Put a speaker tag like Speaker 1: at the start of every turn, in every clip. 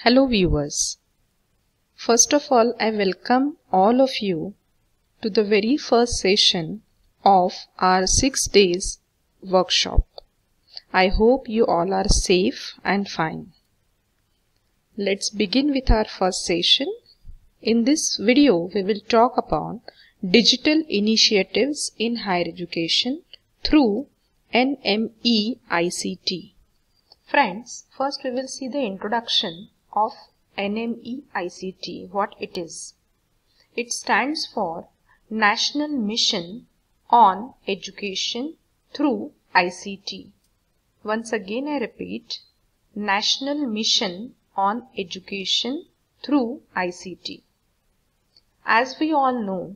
Speaker 1: Hello viewers. First of all, I welcome all of you to the very first session of our 6 days workshop. I hope you all are safe and fine. Let's begin with our first session. In this video, we will talk about digital initiatives in higher education through NME-ICT. Friends, first we will see the introduction of NME-ICT, what it is. It stands for National Mission on Education through ICT. Once again I repeat, National Mission on Education through ICT. As we all know,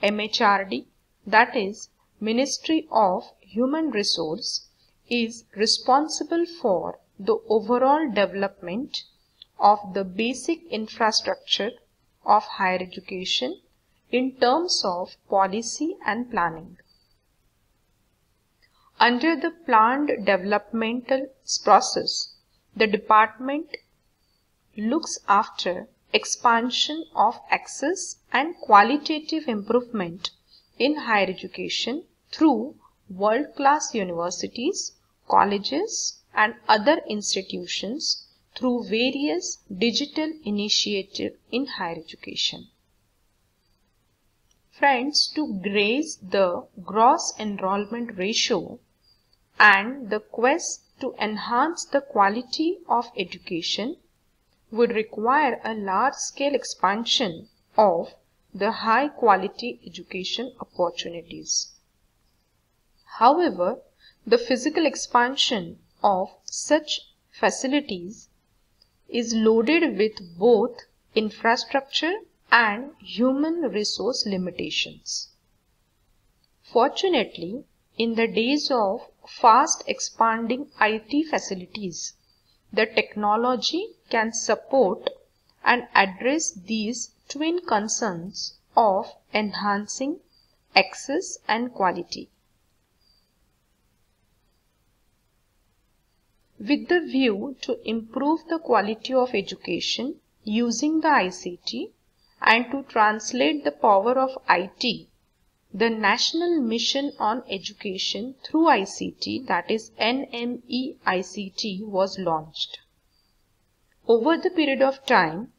Speaker 1: MHRD, that is Ministry of Human Resource, is responsible for the overall development of the basic infrastructure of higher education in terms of policy and planning. Under the planned developmental process, the department looks after expansion of access and qualitative improvement in higher education through world-class universities, colleges and other institutions through various digital initiatives in higher education. Friends, to raise the gross enrollment ratio and the quest to enhance the quality of education would require a large-scale expansion of the high-quality education opportunities. However, the physical expansion of such facilities is loaded with both infrastructure and human resource limitations. Fortunately, in the days of fast expanding IT facilities, the technology can support and address these twin concerns of enhancing access and quality. With the view to improve the quality of education using the ICT and to translate the power of IT, the National Mission on Education through ICT, that is NME-ICT, was launched. Over the period of time,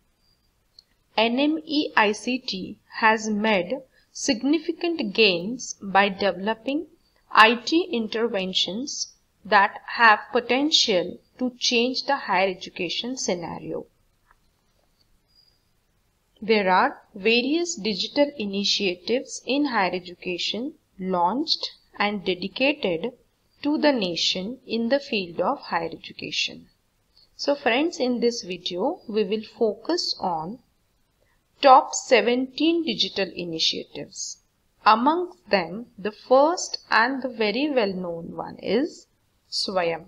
Speaker 1: NME-ICT has made significant gains by developing IT interventions that have potential to change the higher education scenario. There are various digital initiatives in higher education launched and dedicated to the nation in the field of higher education. So friends, in this video, we will focus on top 17 digital initiatives. Amongst them, the first and the very well-known one is Swayam.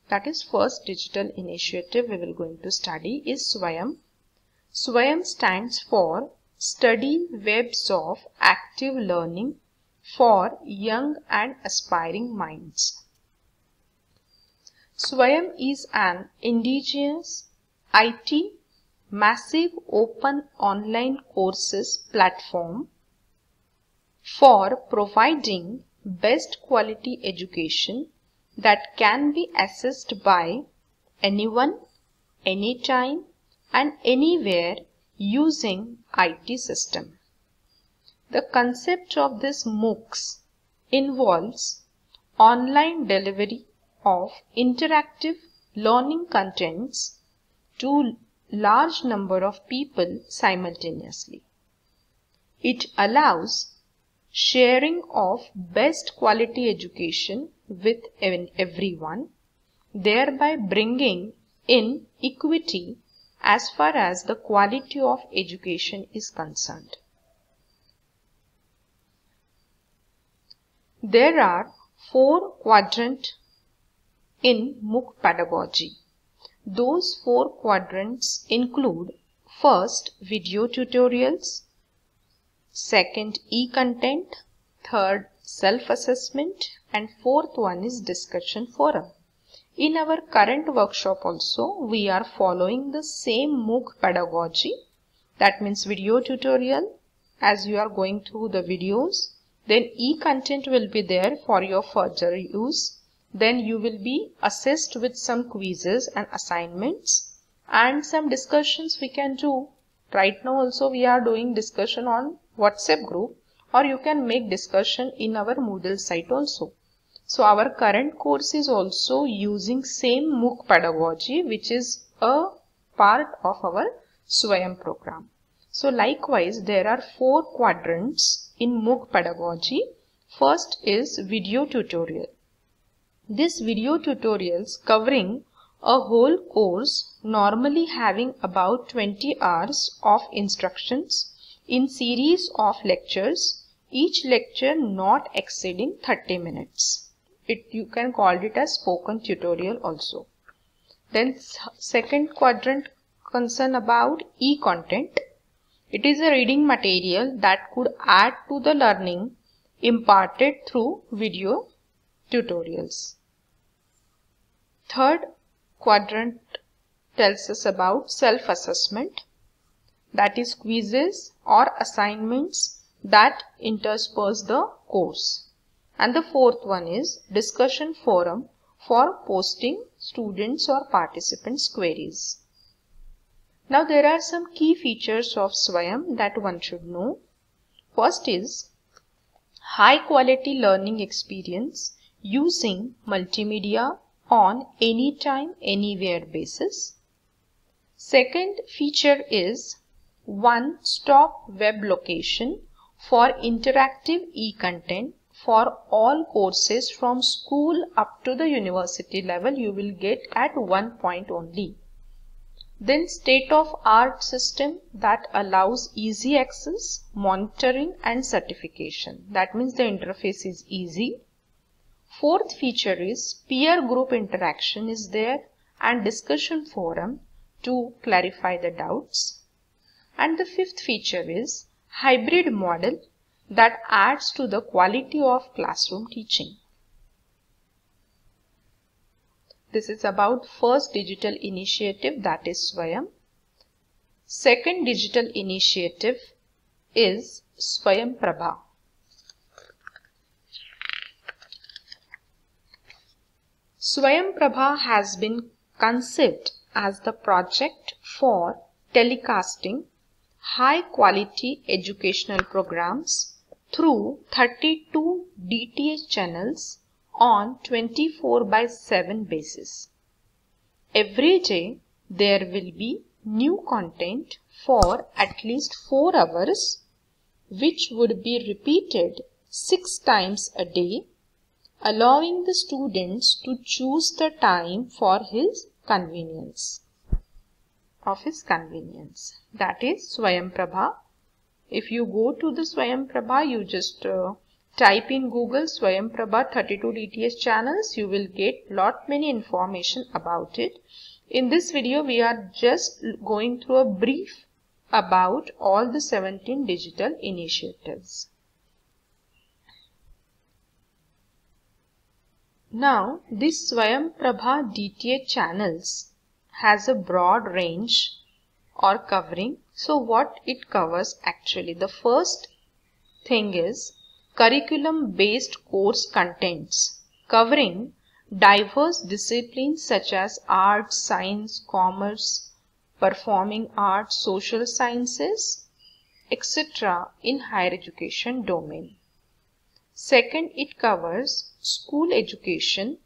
Speaker 1: That is first digital initiative we will going to study is Swayam. Swayam stands for Study Webs of Active Learning for Young and Aspiring Minds. Swayam is an indigenous IT massive open online courses platform for providing best quality education that can be accessed by anyone, anytime and anywhere using IT system. The concept of this MOOCs involves online delivery of interactive learning contents to large number of people simultaneously. It allows sharing of best quality education with everyone, thereby bringing in equity as far as the quality of education is concerned. There are 4 quadrants in MOOC pedagogy. Those 4 quadrants include first, video tutorials, second, e-content, third, self-assessment and fourth one is discussion forum. In our current workshop also, we are following the same MOOC pedagogy. That means video tutorial. As you are going through the videos, then e-content will be there for your further use. Then you will be assessed with some quizzes and assignments and some discussions we can do. Right now also we are doing discussion on WhatsApp group, or you can make discussion in our Moodle site also. So our current course is also using same MOOC pedagogy, which is a part of our Swayam program. So likewise, there are 4 quadrants in MOOC pedagogy. First is video tutorial. This video tutorials covering a whole course, normally having about 20 hours of instructions in series of lectures, each lecture not exceeding 30 minutes. You can call it as spoken tutorial also. Then second quadrant concern about e-content. It is a reading material that could add to the learning imparted through video tutorials. Third quadrant tells us about self-assessment, that is quizzes or assignments that intersperse the course. And the fourth one is discussion forum for posting students or participants' queries. Now there are some key features of Swayam that one should know. First is high quality learning experience using multimedia on anytime, anywhere basis. Second feature is one-stop web location for interactive e-content. For all courses from school up to the university level, you will get at one point only. Then state-of-art system that allows easy access, monitoring and certification. That means the interface is easy. Fourth feature is peer group interaction is there and discussion forum to clarify the doubts. And the fifth feature is hybrid model that adds to the quality of classroom teaching. This is about first digital initiative, that is Swayam. Second digital initiative is Swayam Prabha. Swayam Prabha has been conceived as the project for telecasting high quality educational programs through 32 DTH channels on 24/7 basis. Every day there will be new content for at least 4 hours, which would be repeated 6 times a day, allowing the students to choose the time for his convenience. That is Swayam Prabha. If you go to the Swayam Prabha, you just type in Google Swayam Prabha 32 DTH channels, you will get lot many information about it. In this video, we are just going through a brief about all the 17 digital initiatives. Now, this Swayam Prabha DTH channels has a broad range or covering. So what it covers actually? The first thing is curriculum based course contents covering diverse disciplines such as arts, science, commerce, performing arts, social sciences, etc. in higher education domain. Second, it covers school education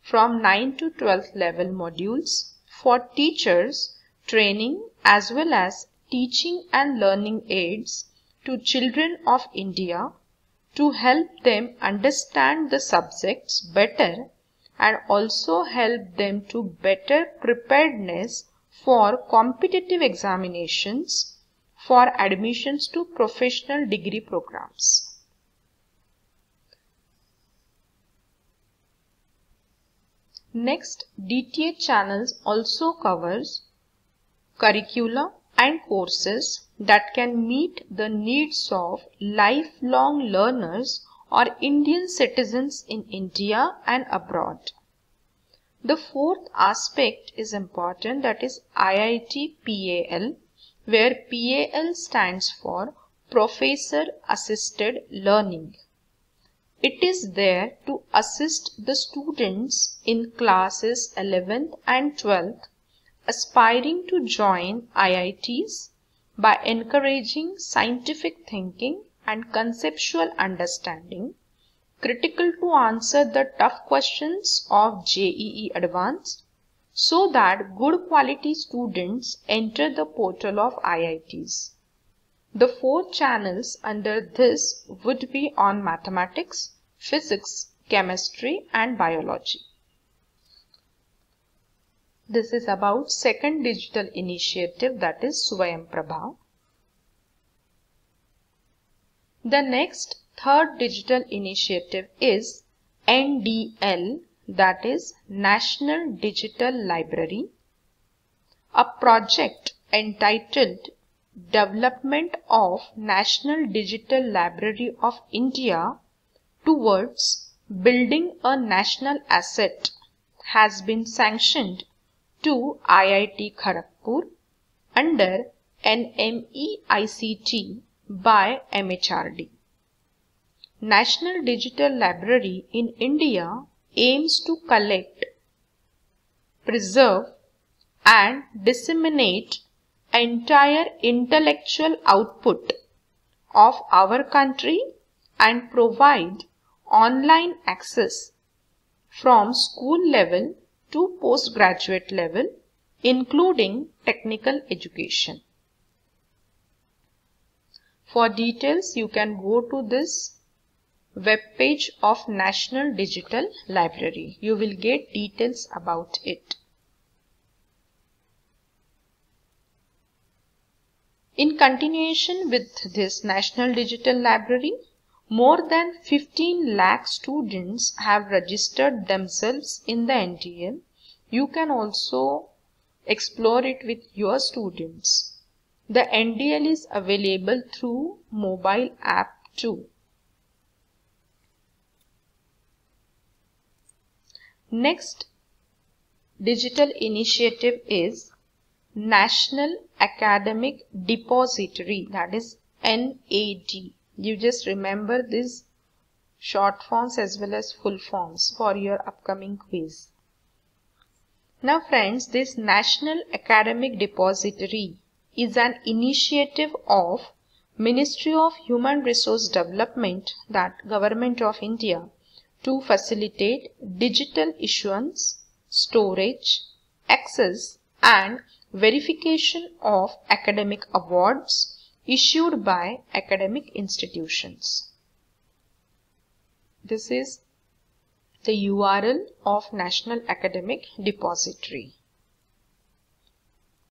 Speaker 1: from 9 to 12th level modules for teachers training as well as teaching and learning aids to children of India to help them understand the subjects better and also help them to better preparedness for competitive examinations for admissions to professional degree programs. Next, DTH channels also covers curricula and courses that can meet the needs of lifelong learners or Indian citizens in India and abroad. The fourth aspect is important, that is IIT PAL, where PAL stands for Professor Assisted Learning. It is there to assist the students in classes 11th and 12th aspiring to join IITs by encouraging scientific thinking and conceptual understanding, critical to answer the tough questions of JEE Advanced, so that good quality students enter the portal of IITs. The 4 channels under this would be on mathematics, physics, chemistry and biology. This is about second digital initiative, that is Swayamprabha. The next third digital initiative is NDL, that is National Digital Library, a project entitled Development of National Digital Library of India towards building a national asset has been sanctioned to IIT Kharagpur under NMEICT by MHRD. National Digital Library in India aims to collect, preserve and disseminate entire intellectual output of our country and provide online access from school level to postgraduate level, including technical education. For details, you can go to this web page of National Digital Library. You will get details about it. In continuation with this National Digital Library, more than 15 lakh students have registered themselves in the NDL. You can also explore it with your students. The NDL is available through mobile app too. Next digital initiative is National Academic Depository, that is NAD. You just remember these short forms as well as full forms for your upcoming quiz. Now friends, this National Academic Depository is an initiative of Ministry of Human Resource Development, that Government of India, to facilitate digital issuance, storage, access and verification of academic awards issued by academic institutions. This is the URL of National Academic Depository.